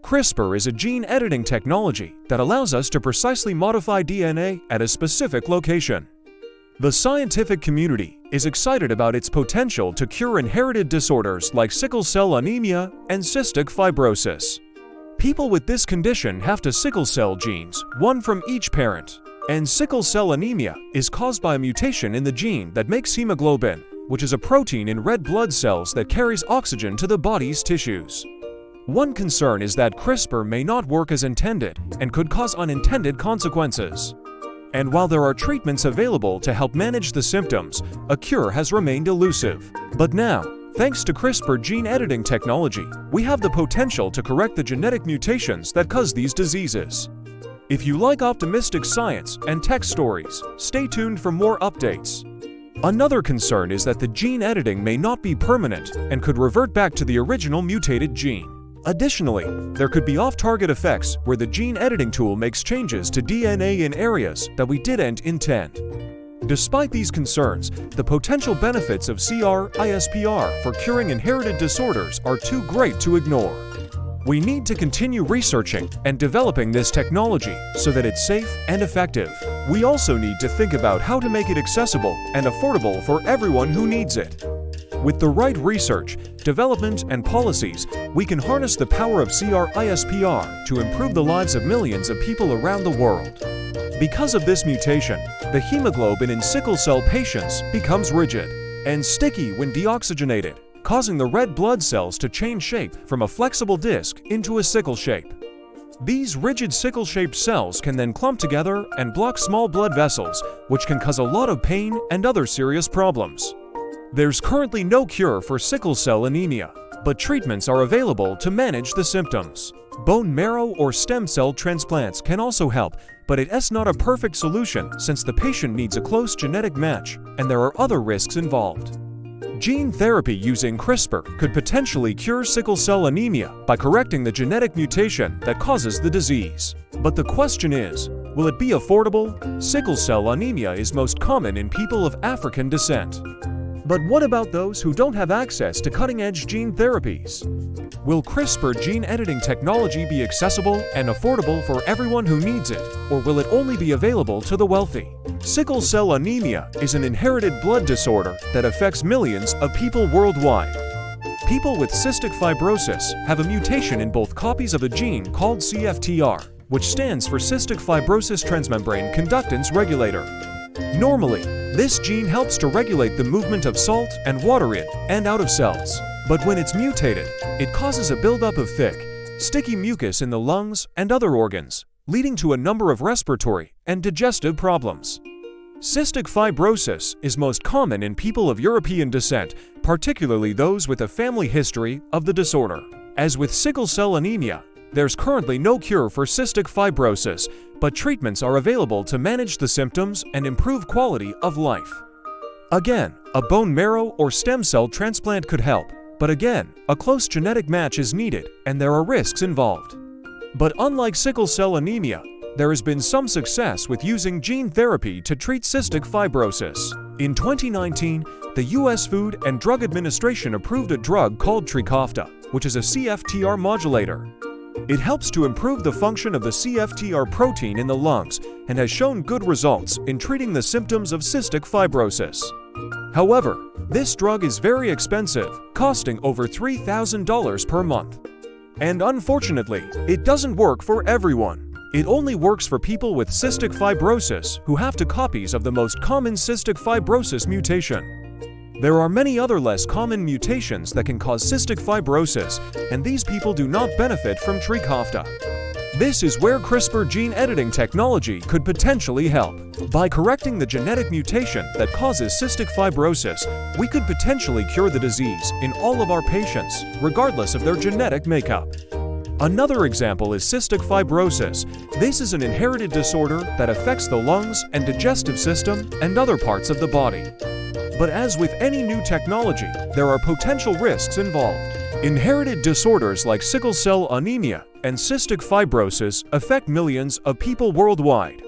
CRISPR is a gene editing technology that allows us to precisely modify DNA at a specific location. The scientific community is excited about its potential to cure inherited disorders like sickle cell anemia and cystic fibrosis. People with this condition have two sickle cell genes, one from each parent. And sickle cell anemia is caused by a mutation in the gene that makes hemoglobin, which is a protein in red blood cells that carries oxygen to the body's tissues. One concern is that CRISPR may not work as intended and could cause unintended consequences. And while there are treatments available to help manage the symptoms, a cure has remained elusive. But now, thanks to CRISPR gene editing technology, we have the potential to correct the genetic mutations that cause these diseases. If you like optimistic science and tech stories, stay tuned for more updates. Another concern is that the gene editing may not be permanent and could revert back to the original mutated gene. Additionally, there could be off-target effects where the gene editing tool makes changes to DNA in areas that we didn't intend. Despite these concerns, the potential benefits of CRISPR for curing inherited disorders are too great to ignore. We need to continue researching and developing this technology so that it's safe and effective. We also need to think about how to make it accessible and affordable for everyone who needs it. With the right research, development, and policies, we can harness the power of CRISPR to improve the lives of millions of people around the world. Because of this mutation, the hemoglobin in sickle cell patients becomes rigid and sticky when deoxygenated, causing the red blood cells to change shape from a flexible disc into a sickle shape. These rigid sickle-shaped cells can then clump together and block small blood vessels, which can cause a lot of pain and other serious problems. There's currently no cure for sickle cell anemia, but treatments are available to manage the symptoms. Bone marrow or stem cell transplants can also help, but it's not a perfect solution since the patient needs a close genetic match and there are other risks involved. Gene therapy using CRISPR could potentially cure sickle cell anemia by correcting the genetic mutation that causes the disease. But the question is, will it be affordable? Sickle cell anemia is most common in people of African descent. But what about those who don't have access to cutting-edge gene therapies? Will CRISPR gene editing technology be accessible and affordable for everyone who needs it, or will it only be available to the wealthy? Sickle cell anemia is an inherited blood disorder that affects millions of people worldwide. People with cystic fibrosis have a mutation in both copies of a gene called CFTR, which stands for cystic fibrosis transmembrane conductance regulator. Normally, this gene helps to regulate the movement of salt and water in and out of cells. But when it's mutated, it causes a buildup of thick, sticky mucus in the lungs and other organs, leading to a number of respiratory and digestive problems. Cystic fibrosis is most common in people of European descent, particularly those with a family history of the disorder. As with sickle cell anemia, there's currently no cure for cystic fibrosis, but treatments are available to manage the symptoms and improve quality of life. Again, a bone marrow or stem cell transplant could help, but again, a close genetic match is needed and there are risks involved. But unlike sickle cell anemia, there has been some success with using gene therapy to treat cystic fibrosis. In 2019, the U.S. Food and Drug Administration approved a drug called Trikafta, which is a CFTR modulator. It helps to improve the function of the CFTR protein in the lungs and has shown good results in treating the symptoms of cystic fibrosis. However, this drug is very expensive, costing over $3,000 per month. And unfortunately, it doesn't work for everyone. It only works for people with cystic fibrosis who have two copies of the most common cystic fibrosis mutation. There are many other less common mutations that can cause cystic fibrosis, and these people do not benefit from Trikafta. This is where CRISPR gene editing technology could potentially help. By correcting the genetic mutation that causes cystic fibrosis, we could potentially cure the disease in all of our patients, regardless of their genetic makeup. Another example is cystic fibrosis. This is an inherited disorder that affects the lungs and digestive system and other parts of the body. But as with any new technology, there are potential risks involved. Inherited disorders like sickle cell anemia and cystic fibrosis affect millions of people worldwide.